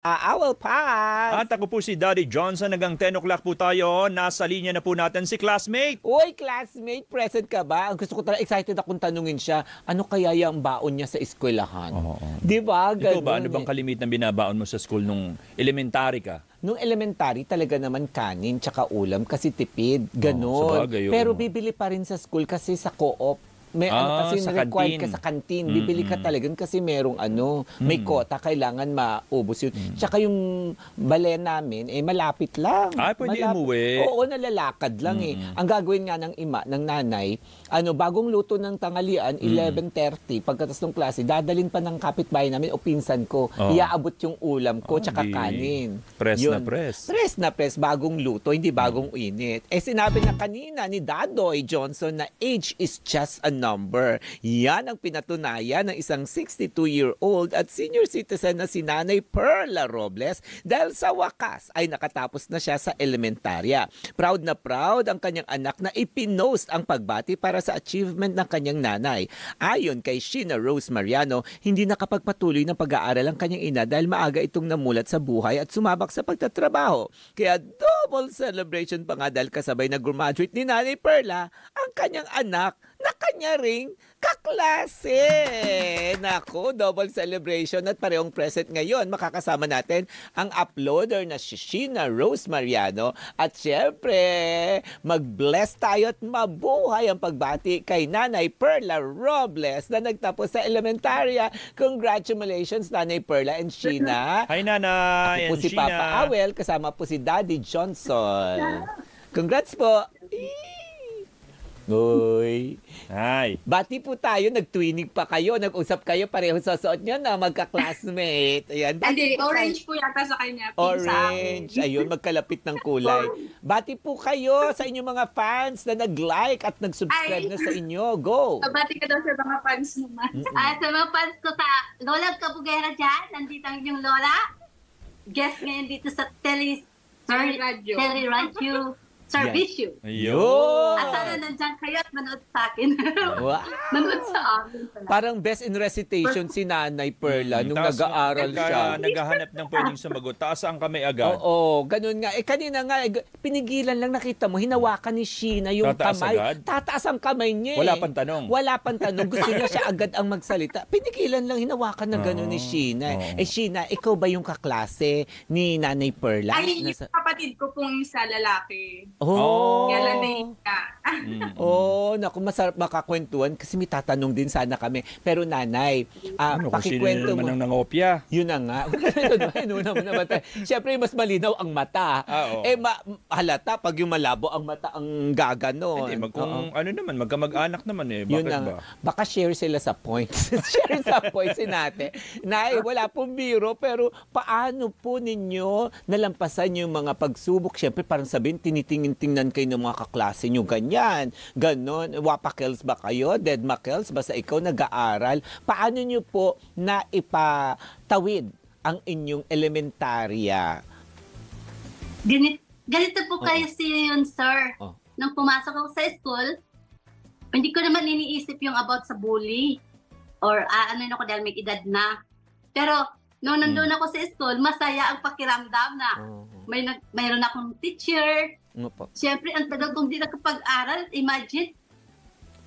I will pass. At ako po si Daddy Johnson. Hanggang 10 o'clock po tayo. Nasa linya na po natin si classmate. Uy, classmate, present ka ba? Ang gusto ko talaga, excited akong tanungin siya, ano kaya yung baon niya sa eskwelahan? Di ba? Ikaw ba, ano bang kalimit na binabaon mo sa school nung elementary ka? Nung elementary, talaga naman kanin tsaka ulam kasi tipid. Ganon. Sabagay, Pero bibili pa rin sa school kasi sa co-op. May kasi required ka sa kantin. Bibili ka talaga kasi merong may kota, kailangan maubos yun. Tsaka yung bale namin, malapit lang. Pwede umuwi. Oo, nalalakad lang Ang gagawin nga ng nanay, bagong luto ng tanghalian, 11:30, pagkatas ng klase, dadalin pa ng kapitbahay namin o pinsan ko, iaabot yung ulam ko, tsaka kanin. Press yun. na press. Press na press, bagong luto, hindi bagong init. Sinabi na kanina ni Dadoy Johnson na age is just a number. Yan ang pinatunayan ng isang 62-year-old at senior citizen na si Nanay Perla Robles dahil sa wakas ay nakatapos na siya sa elementarya. Proud na proud ang kanyang anak na ipinost ang pagbati para sa achievement ng kanyang nanay. Ayon kay Sheena Rose Mariano, hindi nakapagpatuloy ng pag-aaral ang kanyang ina dahil maaga itong namulat sa buhay at sumabak sa pagtatrabaho. Kaya double celebration pa nga dahil kasabay na graduate ni Nanay Perla ang kanyang anak na kanya ring kaklase. Naku, double celebration at parehong present ngayon. Makakasama natin ang uploader na si Sheena Rose Mariano. At syempre, mag-bless tayo at mabuhay ang pagbati kay Nanay Perla Robles na nagtapos sa elementarya. Congratulations, Nanay Perla and Sheena. Hi, Nanay. Ako po si Papa Awel, kasama po si Daddy Johnson. Congrats po. Uy. Hi. Bati po tayo, nag-twinning pa kayo, nag-usap kayo, pareho sa suot nyo na magka-classmate. Ayan. Hindi, orange po yata sa kanya. Orange. Ayun, magkalapit ng kulay. Bati po kayo sa inyong mga fans na nag-like at nag-subscribe na sa inyo. Go! Bati ka daw sa mga fans naman. Sa mga fans ko sa Lola Kabugera dyan, nandito ang inyong Lola. Guest ngayon dito sa Teleradyo Servicio. Ayun. At sana nandyan kayo at manood sa akin. Wow. Manood sa akin pala. Parang best in recitation si Nanay Perla nung nag-aaral siya. Naghahanap ng pwedeng sumagot. Taas ang kamay agad. Oo, ganun nga. Kanina nga, pinigilan lang, nakita mo, hinawakan ni Sheena yung Tataas kamay. agad? Tataas ang kamay niya. Wala pang tanong. Wala pang tanong. Gusto niya siya agad ang magsalita. Pinigilan lang, hinawakan ng ganun ni Sheena. Sheena, ikaw ba yung kaklase ni Nanay Perla? Ay, yung kapatid ko pong isa lalaki. Kaya naku, masarap makakwentuhan kasi may tatanong din sana kami. Pero Nanay, pakikwento mo. Sino naman ang nangopya? Yun na nga. Siyempre, mas malinaw ang mata. Halata, pag yung malabo ang mata ang gaganon. Hindi, magkamag-anak naman Bakit yun na, ba? Baka share sila sa points. Share sa points natin. Nay, wala pong biro, pero paano po ninyo nalampasan yung mga pagsubok? Siyempre, parang sabihin, tinitingin-tingnan kayo ng mga kaklase nyo, ganyan. Ganon. Wapakels ba kayo? Deadmakels? Basta ikaw nag-aaral. Paano nyo po na ipatawid ang inyong elementarya? Ganito po kayo yun, sir. Nung pumasok ako sa school, hindi ko naman iniisip yung about sa bully. Or ako dahil may edad na. Pero nung nandun ako sa school, masaya ang pakiramdam na mayroon akong teacher. Siyempre, ang tagal kong di nakapag-aral, imagine,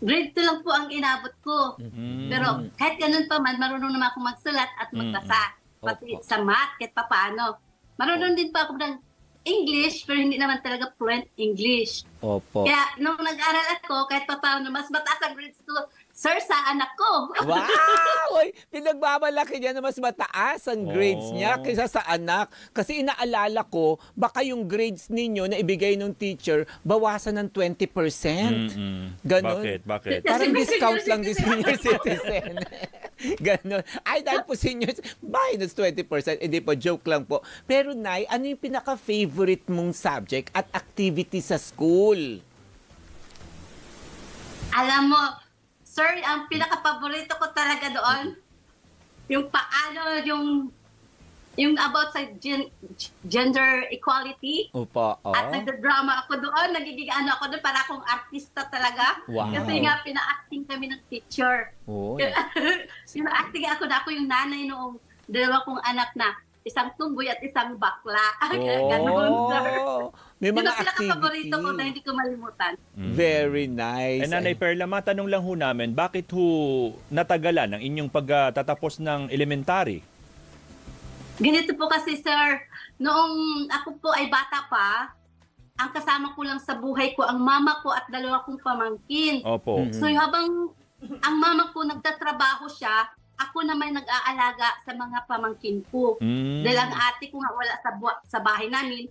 grade 2 lang po ang inabot ko. Pero kahit ganun pa man, marunong naman akong magsulat at magbasa. Pati sa math, kahit pa paano. Marunong din pa ako ng English, pero hindi naman talaga fluent English. Kaya nung nag-aral ako, kahit pa paano, mas mataas ang grades ko, sir, sa anak ko. Wow! Oy, pinagmamalaki niya na mas mataas ang grades niya kaysa sa anak. Kasi inaalala ko, baka yung grades ninyo na ibigay ng teacher, bawasan ng 20%. Ganon. Bakit? Parang discount lang din senior citizen. Ganon. Ay, dahil po seniors, minus 20%. Hindi po, joke lang po. Pero Nay, ano yung pinaka-favorite mong subject at activity sa school? Alam mo, sir, ang pinaka-paborito ko talaga doon, yung paano, yung about sa gender equality. At nagda-drama ako doon, nagiging ako doon, para akong artista talaga. Wow. Kasi nga, pina-acting kami ng teacher. Pina-acting ako na ako yung nanay noong dalawa kong anak na isang tumboy at isang bakla. Ganun, sir. May Yun mga ang pinaka-paborito ko na activity. hindi ko malimutan. Very nice. Eh, Nanay Perla, matanong lang ho namin, bakit ho natagalan ang inyong pagtatapos ng elementary? Ganito po kasi, sir, noong ako po ay bata pa, ang kasama ko lang sa buhay ko, ang mama ko at dalawa kong pamangkin. Opo. So habang ang mama ko nagtatrabaho siya, ako naman nag-aalaga sa mga pamangkin ko. Dahil ang ate ko nga wala sa bahay namin.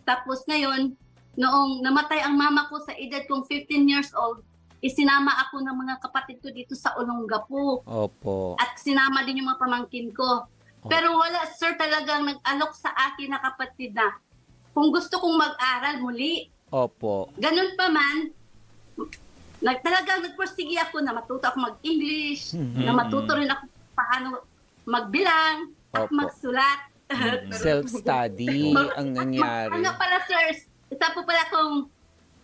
Tapos ngayon, noong namatay ang mama ko sa edad kong 15 years old, isinama ako ng mga kapatid ko dito sa Olongapo. Opo. At sinama din yung mga pamangkin ko. Pero wala, sir, talagang nag-alok sa akin na kapatid na kung gusto kong mag-aral muli. Opo. Ganun pa man, talagang nagpursige ako na matuto ako mag-English, na matuto rin ako paano magbilang at Opo. magsulat. Self-study ang nangyari. Ano pala, sir, isa po pala akong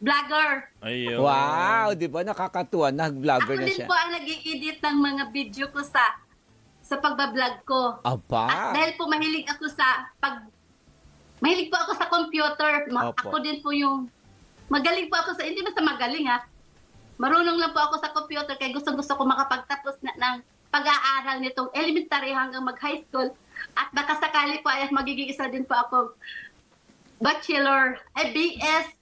vlogger. Ayun. Wow, di ba? Nakakatuwa. Nag-vlogger Ako na din siya. po ang nag-i-edit ng mga video ko sa pagbablog ko. At Aba. dahil po mahilig ako sa computer. Opo. Ako din po yung magaling po ako hindi basta magaling ha. Marunong lang po ako sa computer kaya gusto ko makapagtapos ng pag-aaral nitong elementary hanggang mag-high school. At baka sakali po ay magiging isa din po ako BS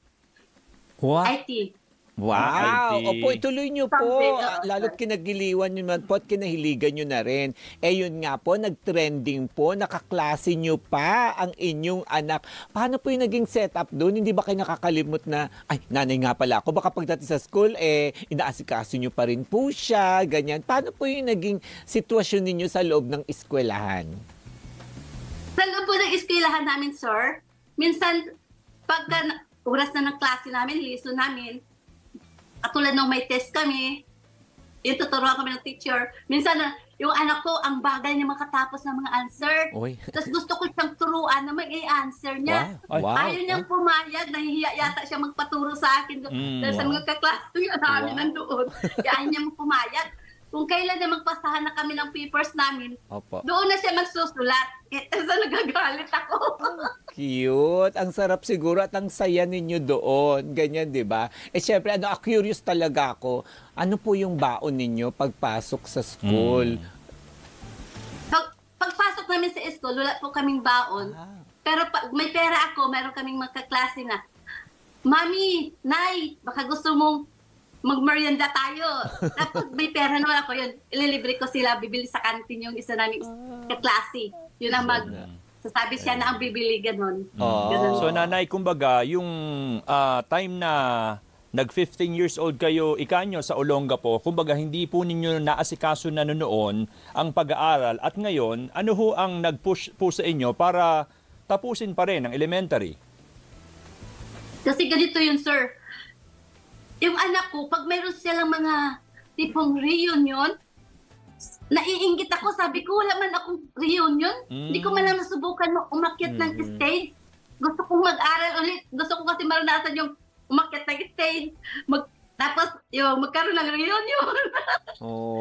Wow. IT. Wow! IT. Opo, ituloy nyo po. Something, Lalo't kinagiliwan nyo naman po at kinahiligan nyo na rin. Eh yun nga po, nag-trending po, nakaklase nyo pa ang inyong anak. Paano po yung naging setup doon? Hindi ba kayo nakakalimot na, ay, nanay nga pala ako. Baka pagdating sa school, inaasikaso nyo pa rin po siya, ganyan. Paano po yung naging sitwasyon ninyo sa loob ng eskwelahan? Sa loob po ng eskwelahan namin, sir, minsan, pagka oras na ng klase namin, lesson namin, katulad nung may test kami, yung tuturuan kami ng teacher, minsan yung anak ko, ang bagal niya makatapos ng mga answer. Oy. Tapos gusto ko siyang turuan na mag-i-answer niya. Wow. Ayaw niyang pumayag, nahihiya yata siya magpaturo sa akin dahil sa mga kaklase namin nandoon. Kaya ayaw niya pumayag. Kung kailan na magpasahan na kami ng papers namin, Opo. doon na siya magsusulat. Tapos nagagalit ako. Cute. Ang sarap siguro at ang saya ninyo doon. Ganyan, di ba? Eh, syempre, curious talaga ako. Ano po yung baon ninyo pagpasok sa school? Pagpasok namin sa school, wala po kaming baon. Pero pag may pera ako, meron kaming magkaklase na, Mami, Nay, baka gusto mong magmerienda tayo. Tapos may pera naman ako yun. Ililibre ko sila, bibili sa kantin yung isa naming kaklase. Yun ang sasabi siya na ang bibili, ganun. Ganun. So nanay, kumbaga, yung time na nag-15 years old kayo, ikanyo sa Olongapo, kumbaga hindi po ninyo naasikaso na noon ang pag-aaral at ngayon, ano ho ang nag-push po sa inyo para tapusin pa rin ang elementary? Kasi ganito yun, sir. Yung anak ko, pag mayroon silang mga tipong reunion, naiinggit ako. Sabi ko, wala man akong reunion. Hindi ko man lang nasubukan umakyat ng stage. Gusto kong mag-aral ulit. Gusto ko kasi maranasan yung umakyat ng stage. Tapos, yung magkaroon ng reunion. Oh.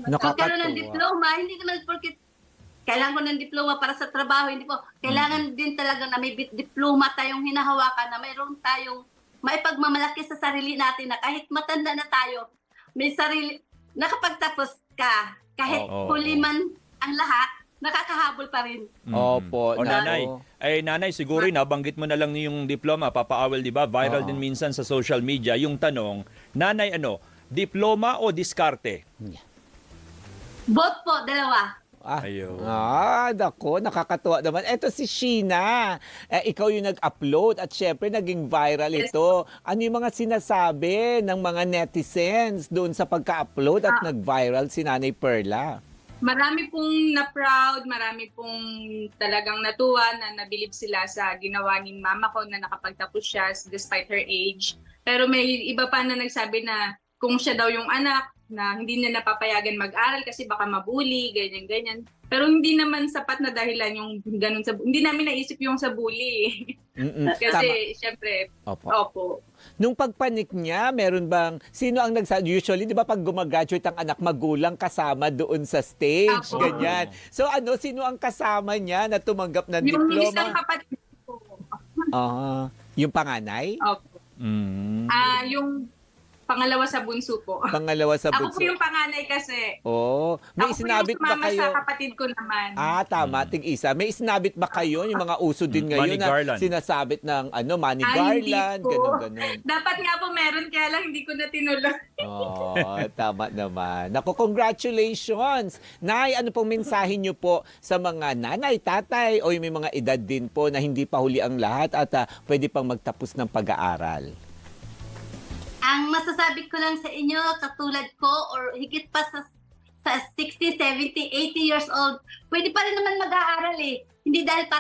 Magkaroon ng diploma. Hindi naman porque kailangan ko ng diploma para sa trabaho. Hindi po. Kailangan din talaga na may diploma tayong hinahawakan, na mayroon tayong maipagmamalaki sa sarili natin na kahit matanda na tayo, may sarili, nakapagtapos ka, kahit huli man ang lahat, nakakahabol pa rin. Opo. O nanay, nanay, siguro nabanggit mo na lang yung diploma, Papa Awel, di ba? Viral din minsan sa social media. Yung tanong, nanay, diploma o diskarte? Both po, dalawa. Ayun. Dako, nakakatuwa naman. Eto si Sheena. Ikaw yung nag-upload at syempre naging viral ito. Ano yung mga sinasabi ng mga netizens doon sa pagka-upload at nag-viral si Nanay Perla? Marami pong na-proud, marami pong talagang natuwa na nabilib sila sa ginawa ni mama ko na nakapagtapos siya despite her age. Pero may iba pa na nagsabi na kung siya daw yung anak, na hindi na napapayagan mag-aral kasi baka mabuli, ganyan-ganyan. Pero hindi naman sapat na dahilan yung ganun hindi namin naisip yung sa bully. Kasi syempre, opo. Nung pagpanik niya, meron bang, sino ang usually, di ba pag gumagraduate ang anak, magulang kasama doon sa stage, Opo. ganyan. So sino ang kasama niya na tumanggap ng Yung diploma? isang kapatid ko. Yung panganay? Opo. Yung pangalawa sa bunso po. Pangalawa sa Ako bunso. po yung panganay kasi. May Ako po isinabit yung ba sumama kayo? sa kapatid ko naman. Tama, tig-isa. May isinabit ba kayo, yung mga uso din ngayon Money na garland. sinasabit ng money Hindi garland, po. ganun-ganun. Dapat nga po meron, kaya lang hindi ko na tinuloy. Tama naman. Naku, congratulations! Nay, ano pong mensahe niyo po sa mga nanay, tatay, o yung may mga edad din po na hindi pa huli ang lahat at pwede pang magtapos ng pag-aaral? Ang masasabi ko lang sa inyo, katulad ko or higit pa sa 60, 70, 80 years old, pwede pa rin naman mag-aaral eh. Hindi dahil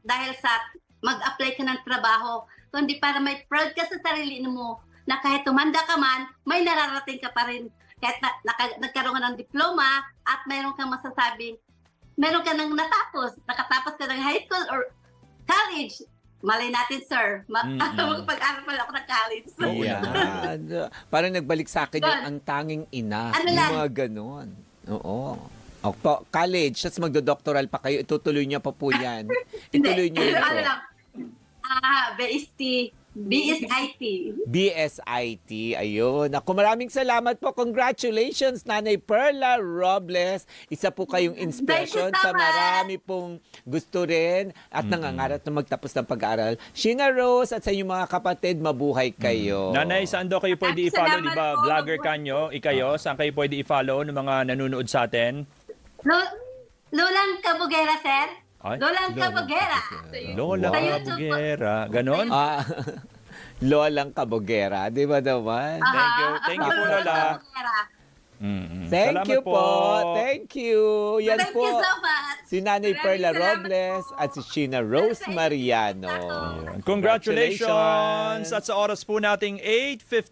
dahil sa mag-apply ka ng trabaho, kundi para may proud ka sa sarili mo na kahit tumanda ka man, may nararating ka pa rin. Kahit nagkaroon ka ng diploma at mayroon kang masasabing, meron ka nang nakatapos ka ng high school or college. Malay natin, sir. Pag-aral pa ako ng college. Yan. Parang nagbalik sa akin yung ang tanging ina. Yung mga ganon. Oo. College, tapos magdo-doctoral pa kayo, itutuloy niya pa po yan. Ituloy niyo yun po. BSIT. BSIT, ayun. Ako, maraming salamat po. Congratulations, Nanay Perla Robles. Isa po kayong inspiration sa marami pong gusto rin at nangangarap na magtapos ng pag-aaral. Sheena Rose at sa inyong mga kapatid, mabuhay kayo. Nanay, saan daw kayo pwede i-follow? Di ba, po. vlogger kanyo, ikayo, saan kayo pwede i-follow ng mga nanonood sa atin? Lolang Kabugera, sir. Ay, Lolang Kabugera. Lola Sa YouTube po. Kabugera. Ganon? Lolang Kabugera, di ba naman? Thank you po, Lola. Thank Salamat you po. Thank you. Yan Thank po. you so much. Si Nanay Maraming Perla salamat Robles po. at si Sheena Rose Mariano. Congratulations! At sa oras po nating 8:50